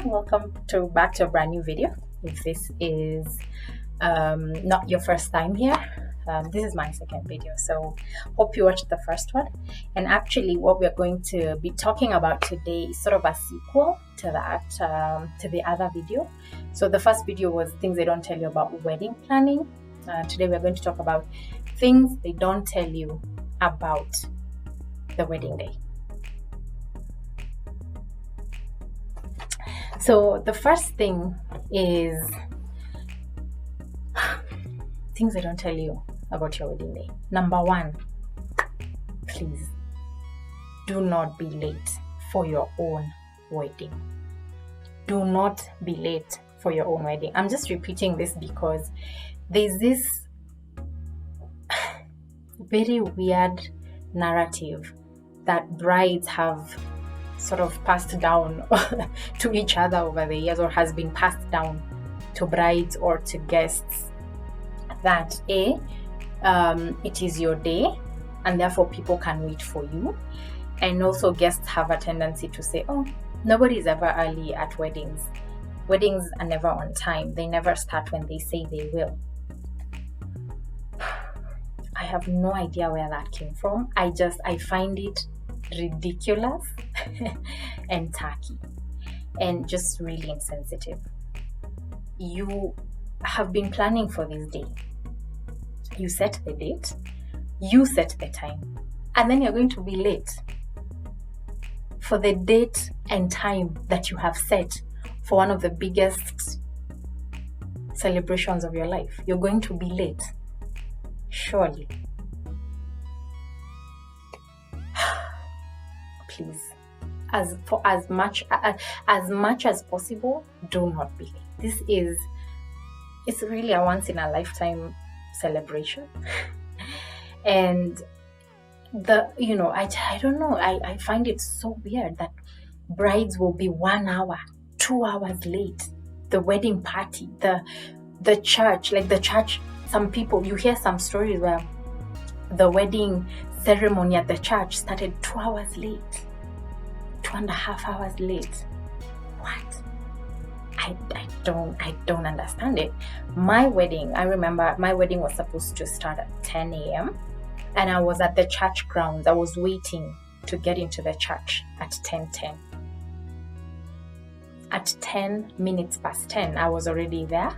welcome back to a brand new video. If this is not your first time here, this is my second video, so hope you watched the first one. And actually what we're going to be talking about today is sort of a sequel to that, to the other video. So the first video was things they don't tell you about wedding planning. Today we're going to talk about things they don't tell you about the wedding day. So the first thing is things they don't tell you about your wedding day. Number one, please do not be late for your own wedding. Do not be late for your own wedding. I'm just repeating this because there's this very weird narrative that brides have sort of passed down to each other over the years, or has been passed down to brides or to guests, that it is your day and therefore people can wait for you. And also guests have a tendency to say, oh, nobody is ever early at weddings. Weddings are never on time. They never start when they say they will. I have no idea where that came from. I find it ridiculous and tacky and just really insensitive. You have been planning for this day. You set the date, you set the time, and then you're going to be late for the date and time that you have set for one of the biggest celebrations of your life. You're going to be late. Surely. Please, as much as possible, do not be late. It's really a once in a lifetime celebration. And I don't know, I find it so weird that brides will be 1 hour, 2 hours late. The wedding party, the church, some people, you hear some stories where the wedding ceremony at the church started 2 hours late, 2.5 hours late. What? I don't understand it. My wedding, I remember my wedding was supposed to start at 10 a.m. and I was at the church grounds. I was waiting to get into the church at 10:10. At 10 minutes past 10, I was already there.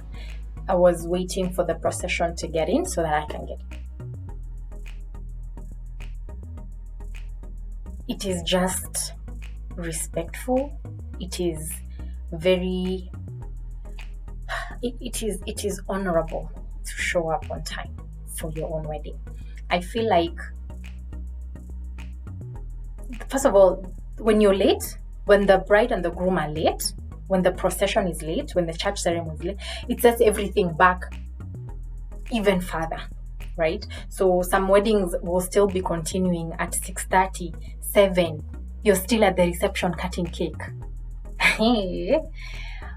I was waiting for the procession to get in so that I can get in. It is just respectful. It is very, it is honorable to show up on time for your own wedding. I feel like, first of all, when you're late, when the bride and the groom are late, when the procession is late, when the church ceremony is late, it sets everything back even further, right? So some weddings will still be continuing at 6:30, 7. You're still at the reception cutting cake.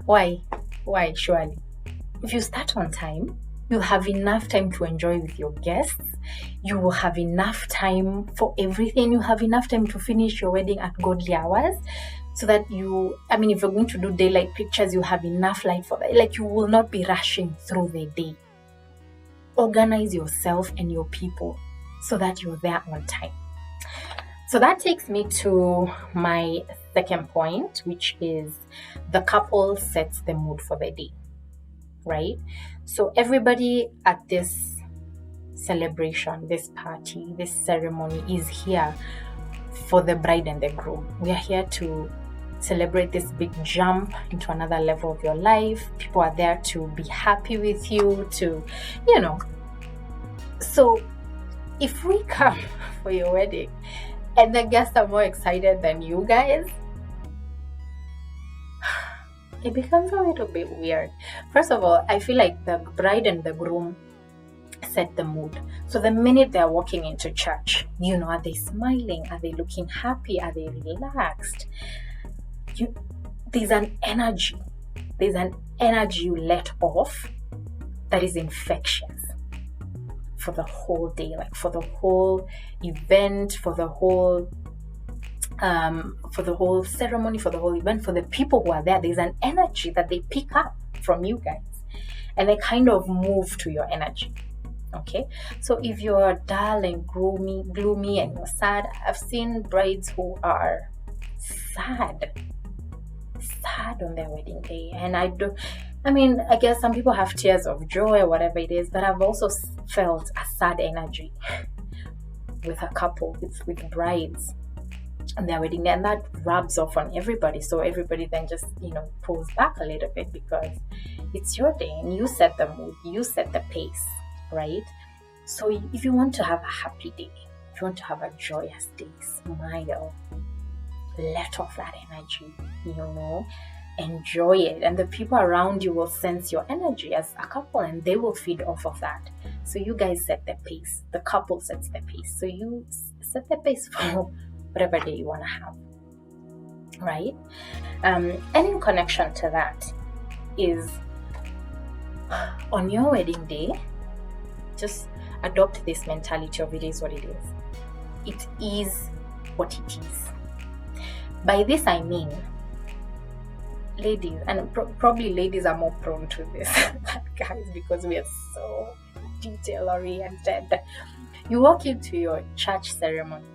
Why? Surely. If you start on time, you'll have enough time to enjoy with your guests. You will have enough time for everything. You have enough time to finish your wedding at godly hours, so that if you're going to do daylight pictures, you have enough light for that. Like, you will not be rushing through the day. Organize yourself and your people so that you're there on time. So that takes me to my second point, which is the couple sets the mood for the day, right? So everybody at this celebration, this party, this ceremony is here for the bride and the groom. We are here to celebrate this big jump into another level of your life. People are there to be happy with you, So if we come for your wedding and the guests are more excited than you guys, it becomes a little bit weird. First of all, I feel like the bride and the groom set the mood. So the minute they're walking into church, are they smiling? Are they looking happy? Are they relaxed? There's an energy you let off that is infectious for the whole day, like for the whole event, for the whole for the whole ceremony, for the whole event, for the people who are there. There's an energy that they pick up from you guys, and they kind of move to your energy. Okay, so if you're dull and gloomy and you're sad, I've seen brides who are sad on their wedding day, and I guess some people have tears of joy or whatever it is, but I've also felt a sad energy with a couple, with brides on their wedding day, and that rubs off on everybody. So everybody then just pulls back a little bit, because it's your day and you set the mood, you set the pace, right? So if you want to have a happy day, if you want to have a joyous day, smile, let off that energy, enjoy it, and the people around you will sense your energy as a couple, and they will feed off of that. So you guys set the pace, the couple sets the pace, so you set the pace for whatever day you want to have, right? And in connection to that is, on your wedding day, just adopt this mentality of it is what it is. It is what it is. By this I mean, ladies, and probably ladies are more prone to this than guys, because we are so detail oriented. You walk into your church ceremony,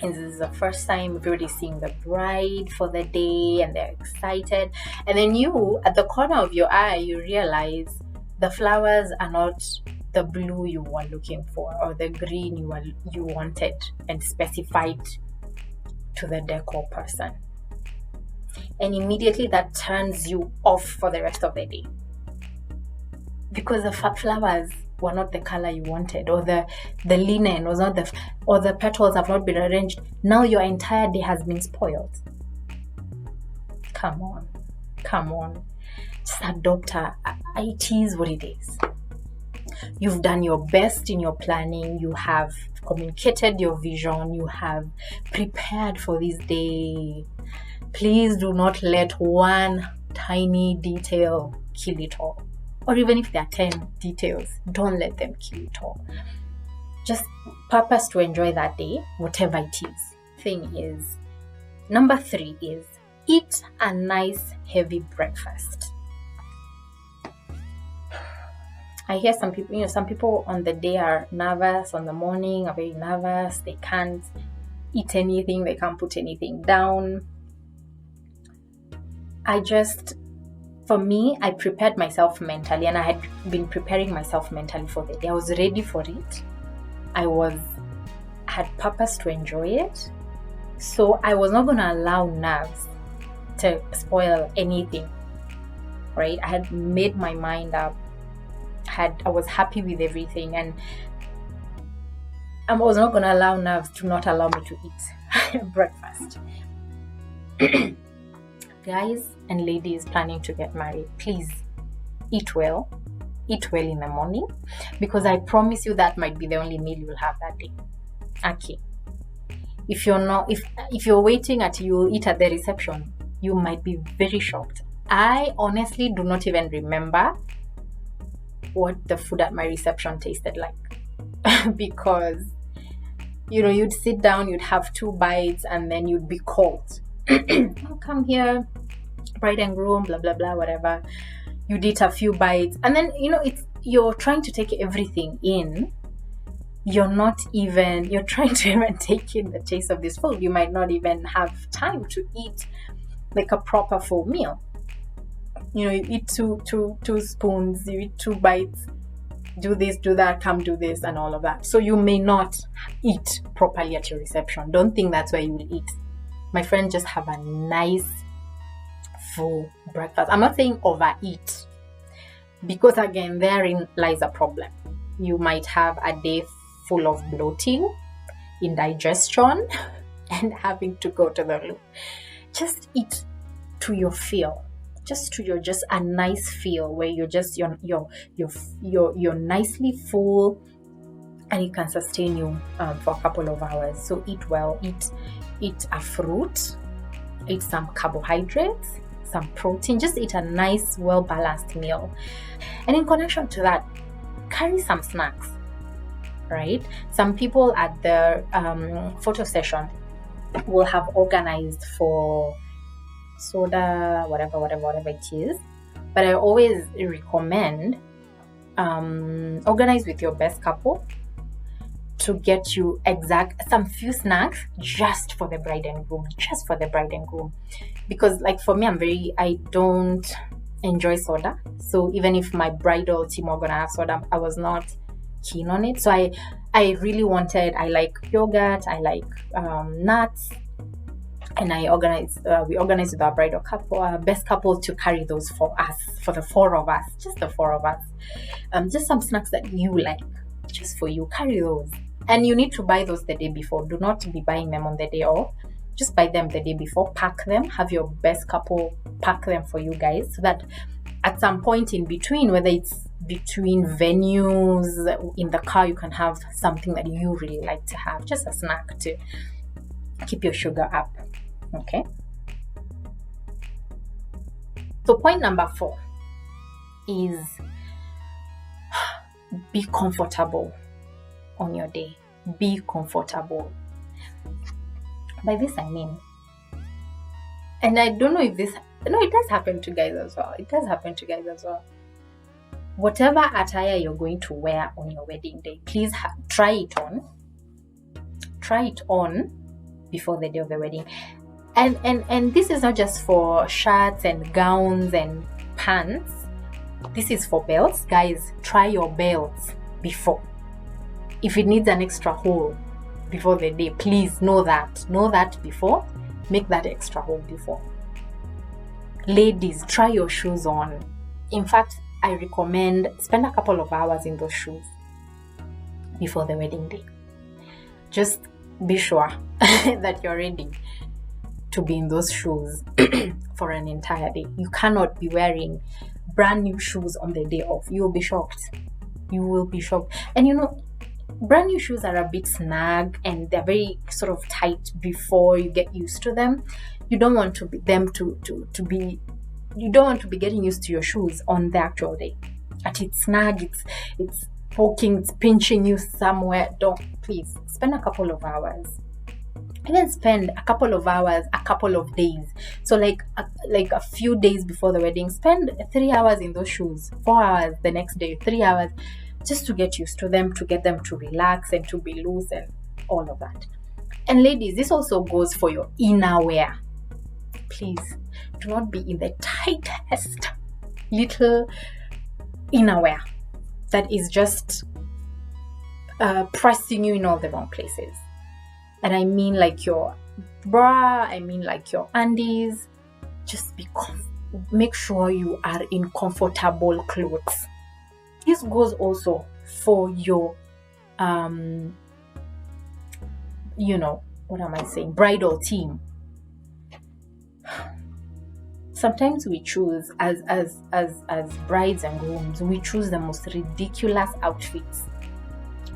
and this is the first time everybody's seeing the bride for the day, and they're excited, and then you, at the corner of your eye, you realize the flowers are not the blue you were looking for, or the green you wanted and specified to the decor person, and immediately that turns you off for the rest of the day, because the flowers were not the color you wanted, or the linen was not or the petals have not been arranged. Now your entire day has been spoiled. Come on, just adopt it is what it is. You've done your best in your planning, you have communicated your vision, you have prepared for this day. Please do not let one tiny detail kill it all. Or even if there are 10 details, don't let them kill it all. Just purpose to enjoy that day, whatever it is. Thing is, number 3 is, eat a nice heavy breakfast. I hear some people on the day are nervous, on the morning are very nervous, they can't eat anything, they can't put anything down. For me, I prepared myself mentally, and I had been preparing myself mentally for the day. I was ready for it. I had purpose to enjoy it. So I was not going to allow nerves to spoil anything, right? I had made my mind up. I was happy with everything, and I was not going to allow nerves to not allow me to eat breakfast. Guys and ladies planning to get married, please eat well in the morning, because I promise you that might be the only meal you'll have that day. Okay, if you're waiting until you'll eat at the reception, you might be very shocked. I honestly do not even remember what the food at my reception tasted like because you'd sit down, you'd have 2 bites, and then you'd be called. Oh, come here, bride and groom, blah blah blah, whatever. You'd eat a few bites, and then you're trying to take everything in. You're trying to even take in the taste of this food. You might not even have time to eat like a proper full meal. You eat two spoons, you eat 2 bites, do this, do that, come do this, and all of that. So you may not eat properly at your reception. Don't think that's where you will eat. My friend, just have a nice full breakfast. I'm not saying overeat, because again, therein lies a problem. You might have a day full of bloating, indigestion, and having to go to the loo. Just eat to your feel. Just a nice feel where you're nicely full, and it can sustain you for a couple of hours. So eat well, eat a fruit, eat some carbohydrates, some protein. Just eat a nice, well balanced meal, and in connection to that, carry some snacks. Right? Some people at the photo session, will have organized for soda, whatever it is. But I always recommend organize with your best couple to get you some few snacks just for the bride and groom. Because like for me, I don't enjoy soda. So even if my bridal team were gonna have soda, I was not keen on it. So I like yogurt, I like nuts, and we organized with our bridal couple, our best couple, to carry those for us, for the four of us, just the four of us. Just some snacks that you like, just for you, carry those. And you need to buy those the day before. Do not be buying them on the day off. Just buy them the day before, pack them, have your best couple pack them for you guys, so that at some point in between, whether it's between venues, in the car, you can have something that you really like to have, just a snack to keep your sugar up. Okay. So point number 4 is be comfortable on your day. Be comfortable. By this I mean, and I don't know if it does happen to guys as well. Whatever attire you're going to wear on your wedding day, please try it on before the day of the wedding. And this is not just for shirts and gowns and pants. This is for belts. Guys, try your belts before. If it needs an extra hole before the day, please know that before. Make that extra hole before. Ladies, try your shoes on. In fact, I recommend spend a couple of hours in those shoes before the wedding day. Just be sure that you're ready to be in those shoes for an entire day. You cannot be wearing brand new shoes on the day off. You will be shocked. And brand new shoes are a bit snug and they're very sort of tight before you get used to them. You don't want to be you don't want to be getting used to your shoes on the actual day. It's snug, it's poking, it's pinching you somewhere. Please spend a couple of hours. Even spend a couple of hours, a couple of days. So like a few days before the wedding, spend 3 hours in those shoes, 4 hours the next day, 3 hours, just to get used to them, to get them to relax and to be loose and all of that. And ladies, this also goes for your inner wear. Please do not be in the tightest little inner wear that is just pressing you in all the wrong places. And I mean like your bra, I mean like your undies. Just make sure you are in comfortable clothes. This goes also for your, bridal team. Sometimes we choose, as brides and grooms, we choose the most ridiculous outfits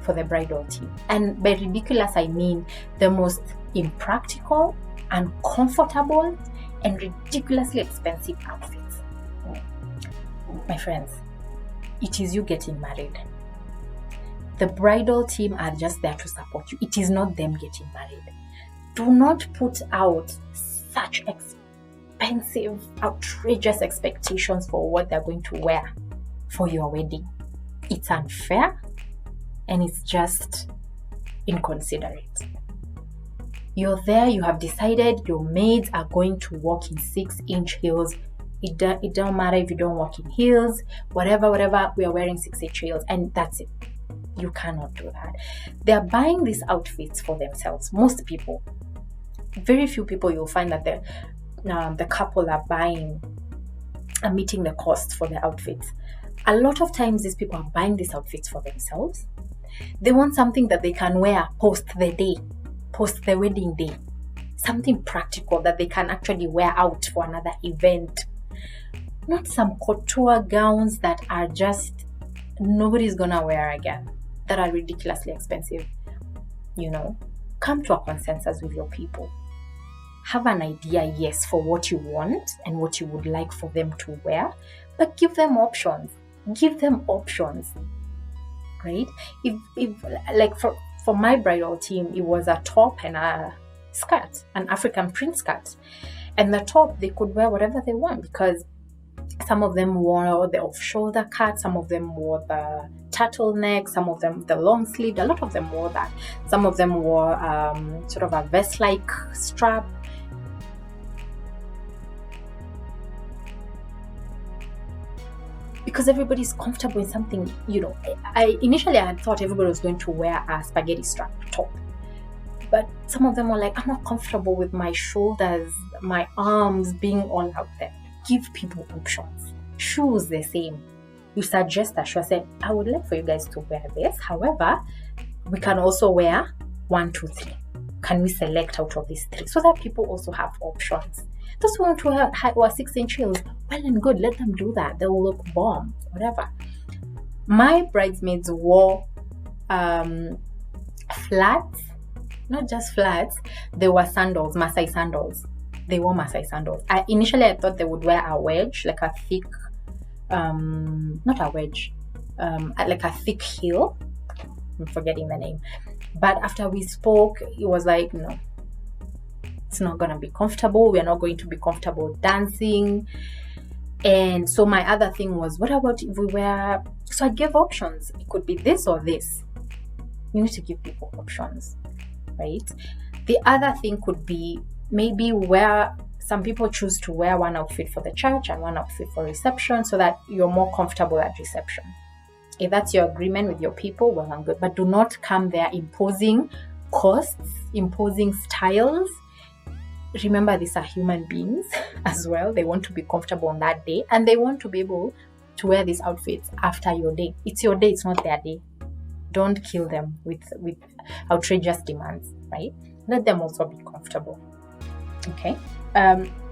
for the bridal team. And by ridiculous, I mean the most impractical, uncomfortable, and ridiculously expensive outfits. My friends, it is you getting married. The bridal team are just there to support you. It is not them getting married. Do not put out such expensive, outrageous expectations for what they're going to wear for your wedding. It's unfair and it's just inconsiderate. You're there, you have decided your maids are going to walk in 6-inch heels. It don't matter if you don't walk in heels, whatever, we are wearing 6-inch heels, and that's it. You cannot do that. They're buying these outfits for themselves. Most people, very few people you'll find that the couple are meeting the cost for the outfits. A lot of times these people are buying these outfits for themselves. They want something that they can wear post the wedding day. Something practical that they can actually wear out for another event. Not some couture gowns that are just nobody's gonna wear again, that are ridiculously expensive. Come to a consensus with your people. Have an idea, yes, for what you want and what you would like for them to wear, but give them options. Right? If like for my bridal team, it was a top and a skirt, an African print skirt. And the top, they could wear whatever they want, because some of them wore the off-shoulder cut, some of them wore the turtleneck, some of them the long sleeve. A lot of them wore that. Some of them wore sort of a vest-like strap. Because everybody's comfortable in something, I initially had thought everybody was going to wear a spaghetti strap top. But some of them were like, I'm not comfortable with my shoulders, my arms being all out there. Give people options. Shoes, the same. You suggest a shoe. I said, I would like for you guys to wear this. However, we can also wear 1, 2, 3. Can we select out of these 3? So that people also have options. Those who want to wear 6-inch heels, well and good. Let them do that. They will look bomb, whatever. My bridesmaids wore flats. Not just flats, they were sandals, Maasai sandals. They wore Maasai sandals. Initially I thought they would wear a wedge, like a thick, not a wedge, like a thick heel. I'm forgetting the name. But after we spoke, it was like, no, it's not going to be comfortable. We're not going to be comfortable dancing. And so my other thing was, what about if we wear, so I gave options. It could be this or this. You need to give people options. Right? The other thing could be maybe where some people choose to wear one outfit for the church and one outfit for reception, so that you're more comfortable at reception. If that's your agreement with your people, well and good. But do not come there imposing costs, imposing styles. Remember, these are human beings as well. They want to be comfortable on that day, and they want to be able to wear these outfits after your day. It's your day, it's not their day. Don't kill them with outrageous demands, right? Let them also be comfortable. Okay.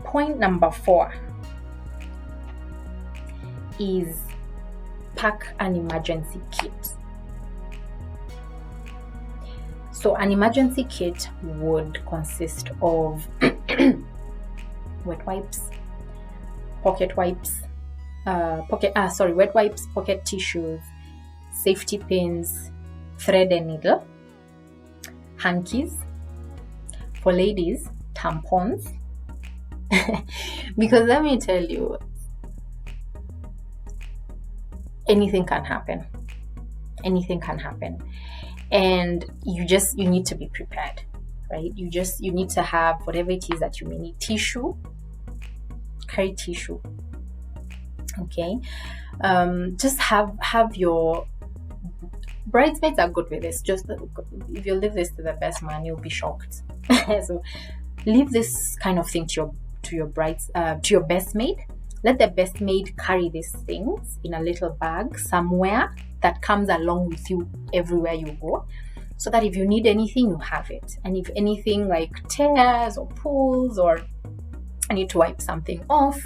Point number 4 is pack an emergency kit. So an emergency kit would consist of wet wipes, wet wipes, pocket tissues, safety pins, thread and needle, hankies. For ladies, tampons. Because let me tell you, anything can happen. Anything can happen. And you need to be prepared, right? You need to have whatever it is that you may need. Tissue, carry tissue. Okay. Just have your bridesmaids are good with this. Just if you leave this to the best man, you'll be shocked. So leave this kind of thing to your best maid. Let the best maid carry these things in a little bag somewhere that comes along with you everywhere you go, so that if you need anything, you have it. And if anything like tears or pulls, or I need to wipe something off,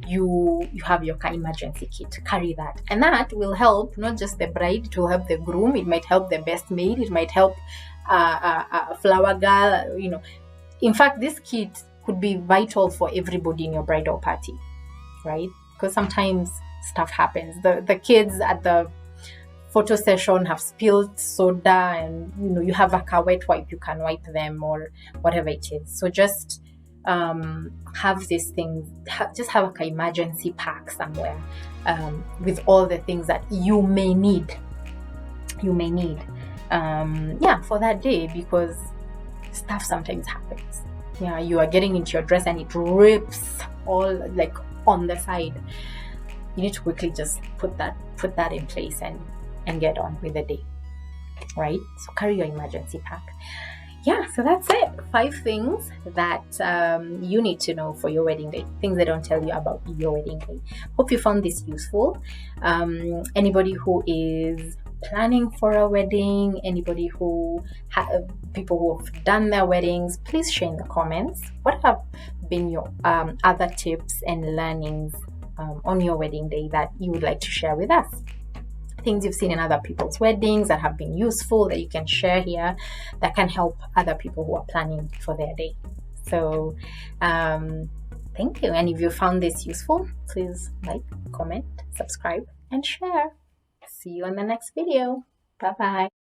you have your emergency kit. Carry that, and that will help not just the bride, it will help the groom, it might help the best maid, it might help a flower girl. In fact, this kit could be vital for everybody in your bridal party, right? Because sometimes stuff happens. The kids at the photo session have spilled soda, and you have a wet wipe, you can wipe them or whatever it is. So just have these things, just have an emergency pack somewhere with all the things that you may need for that day, because stuff sometimes happens. You are getting into your dress and it rips all like on the side. You need to quickly just put that in place and get on with the day, right? So carry your emergency pack. So that's it. 5 things that you need to know for your wedding day. Things they don't tell you about your wedding day. Hope you found this useful. Anybody who is planning for a wedding, anybody who people who have done their weddings, please share in the comments what have been your other tips and learnings on your wedding day that you would like to share with us. Things you've seen in other people's weddings that have been useful that you can share here, that can help other people who are planning for their day. So thank you. And if you found this useful, please like, comment, subscribe, and share. See you on the next video. Bye bye.